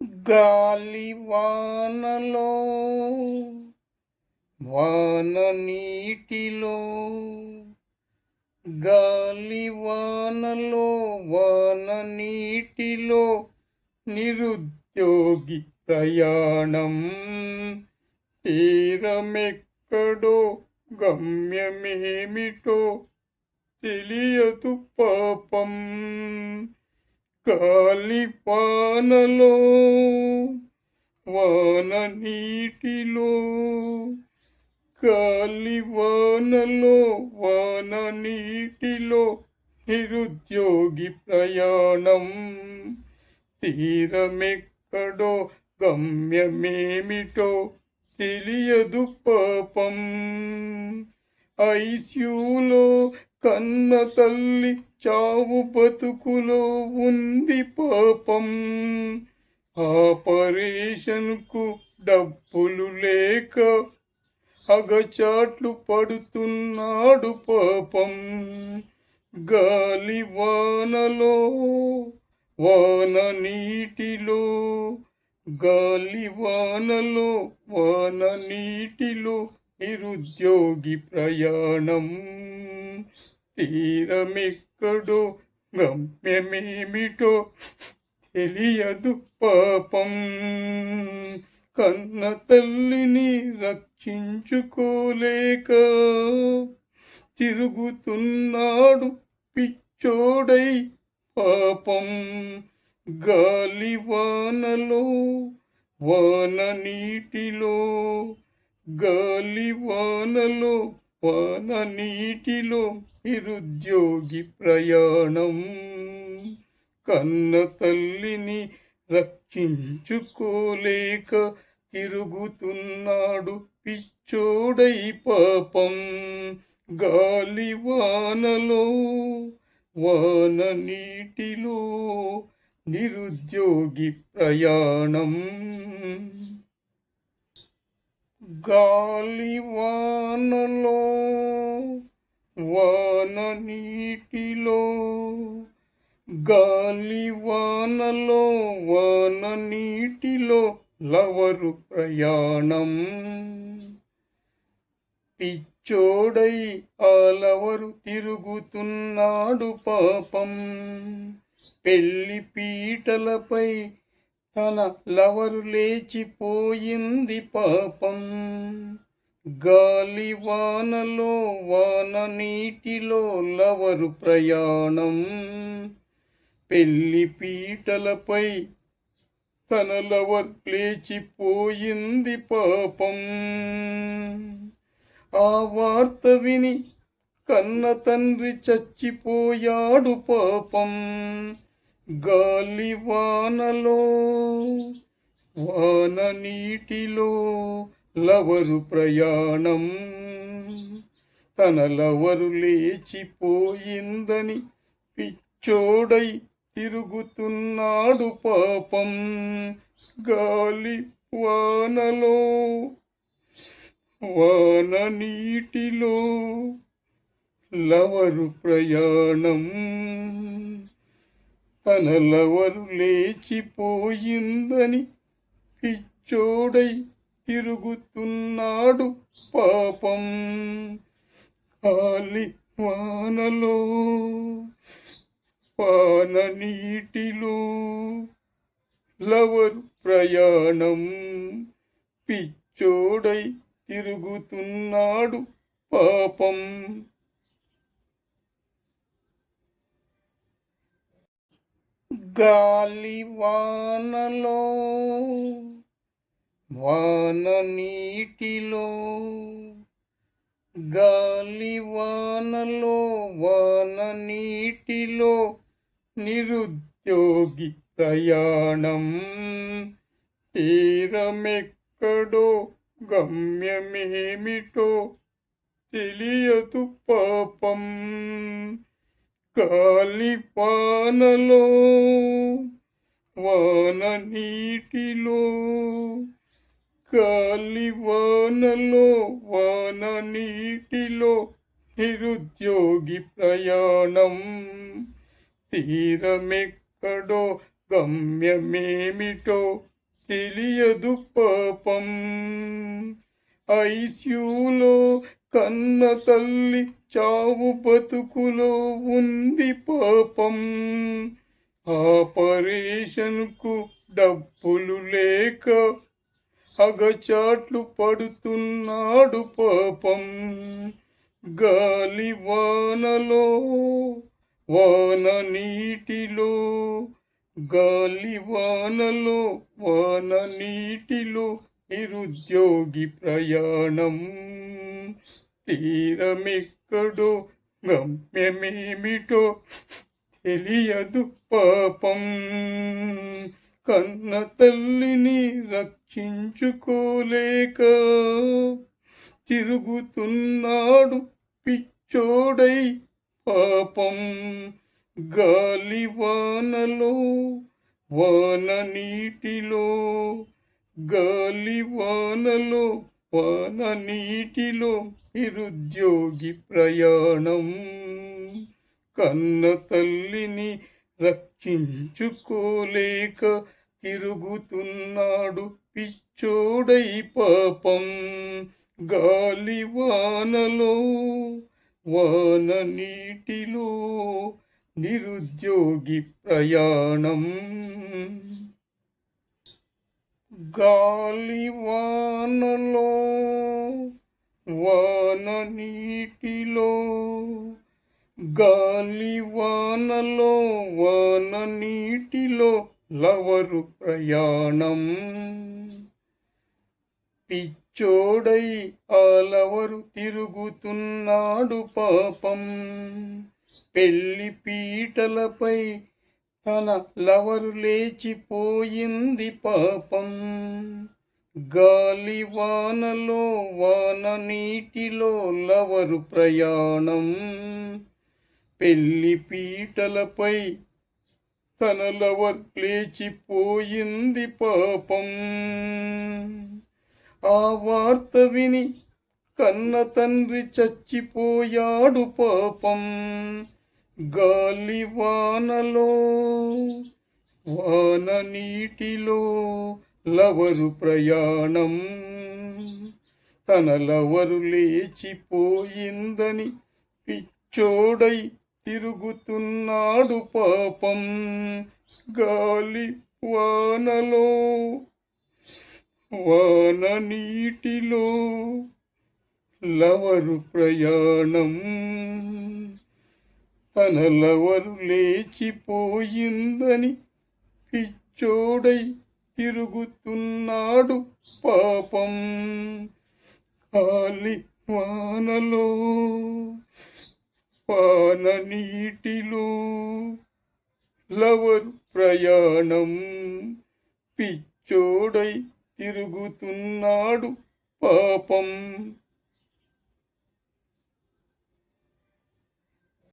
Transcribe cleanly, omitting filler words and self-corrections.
గాలి వానలో వాన నీటిలో గాలి వానలో వాన నీటిలో నిరుద్యోగి ప్రయాణం తీరమెక్కడో గమ్యమేమిటో తెలియదు పాపం. గాలి వానలో వాన నీటిలో గాలి వానలో వాన నీటిలో నిరుద్యోగి ప్రయాణం తీరమెక్కడో గమ్యమేమిటో తెలియదు పాపం. ఐస్యూలో కన్న తల్లి చావు బతుకులో ఉంది పాపం. ఆపరేషన్కు డబ్బులు లేక అగచాట్లు పడుతున్నాడు పాపం. గాలి వానలో వాన నీటిలో గాలి వానలో వాన నీటిలో నిరుద్యోగి ప్రయాణం తీరమెక్కడో గమ్యమేమిటో తెలియదు పాపం. కన్న తల్లిని రక్షించుకోలేక తిరుగుతున్నాడు పిచ్చోడై పాపం. గాలి వానలో వాన నీటిలో గాలి వానలో వాన నీటిలో నిరుద్యోగి ప్రయాణం కన్న తల్లిని రక్షించుకోలేక తిరుగుతున్నాడు పిచ్చోడై పాపం. గాలి వానలో వాన నీటిలో నిరుద్యోగి ప్రయాణం. గాలి వానలో వాన నీటిలో గాలి వానలో వాన నీటిలో లవరు ప్రయాణం. పిచ్చోడై ఆ లవరు తిరుగుతున్నాడు పాపం. పెళ్లి పీటలపై తన లవరు లేచిపోయింది పాపం. గాలి వానలో వాన నీటిలో లవరు ప్రయాణం. పెళ్లి పీటలపై తన లవర్ లేచిపోయింది పాపం. ఆ వార్త విని కన్న తండ్రి చచ్చిపోయాడు పాపం. గాలి వానలో వాన నీటిలో లవరు ప్రయాణం. తన లవరు లేచిపోయిందని పిచ్చోడై తిరుగుతున్నాడు పాపం. గాలి వానలో వాన నీటిలో లవరు ప్రయాణం. తన లవరు లేచిపోయిందని పిచ్చోడై తిరుగుతున్నాడు పాపం. గాలి వానలో వాన నీటిలో లవరు ప్రయాణం. పిచ్చోడై తిరుగుతున్నాడు పాపం. గాలి వానలో వాన నీటిలో గాలి వానలో వాన నీటిలో నిరుద్యోగి ప్రయాణం. తీరమెక్కడో గమ్యమేమిటో తెలియదు పాపం. గాలి వానలో వాన నీటిలో గాలి వానలో వాన నీటిలో నిరుద్యోగి ప్రయాణం. తీరమెక్కడో గమ్యమేమిటో తెలియదు పాపం. ఐస్యూలో కన్న తల్లి చావు బతుకులో ఉంది పాపం. ఆపరేషన్కు డబ్బులు లేక అగచాట్లు పడుతున్నాడు పాపం. గాలి వానలో వాన నీటిలో, గాలి వానలో వాన నీటిలో నిరుద్యోగి ప్రయాణం. తీరమెక్కడో గమ్యమేమిటో తెలియదు పాపం. కన్న తల్లిని రక్షించుకోలేక తిరుగుతున్నాడు పిచ్చోడై పాపం. గాలి వానలో వాన నీటిలో, గాలి వానలో వాన నీటిలో నిరుద్యోగి ప్రయాణం. కన్న తల్లిని రక్షించుకోలేక తిరుగుతున్నాడు పిచ్చోడై పాపం. గాలి వానలో వాన నీటిలో నిరుద్యోగి ప్రయాణం. గాలి వానలో వాన నీటిలో, గాలి వానలో వాన నీటిలో లవరు ప్రయాణం. పిచ్చోడై ఆలవరు తిరుగుతున్నాడు పాపం. పెళ్లి పీటలపై తన లవరు లేచిపోయింది పాపం. గాలి వానలో వాన నీటిలో లవరు ప్రయాణం. పెళ్లి పీటలపై తన లవర్ లేచిపోయింది పాపం. ఆ వార్త విని కన్న తండ్రి చచ్చిపోయాడు పాపం. గాలి వానలో వాన నీటిలో లవరు ప్రయాణం. తన లవరు లేచిపోయిందని పిచ్చోడై తిరుగుతున్నాడు పాపం. గాలి వానలో వాన నీటిలో లవరు ప్రయాణం. తన లవరు లేచిపోయిందని పిచ్చోడై తిరుగుతున్నాడు పాపం. గాలి వానలో వాన నీటిలో లవరు ప్రయాణం. పిచ్చోడై తిరుగుతున్నాడు పాపం.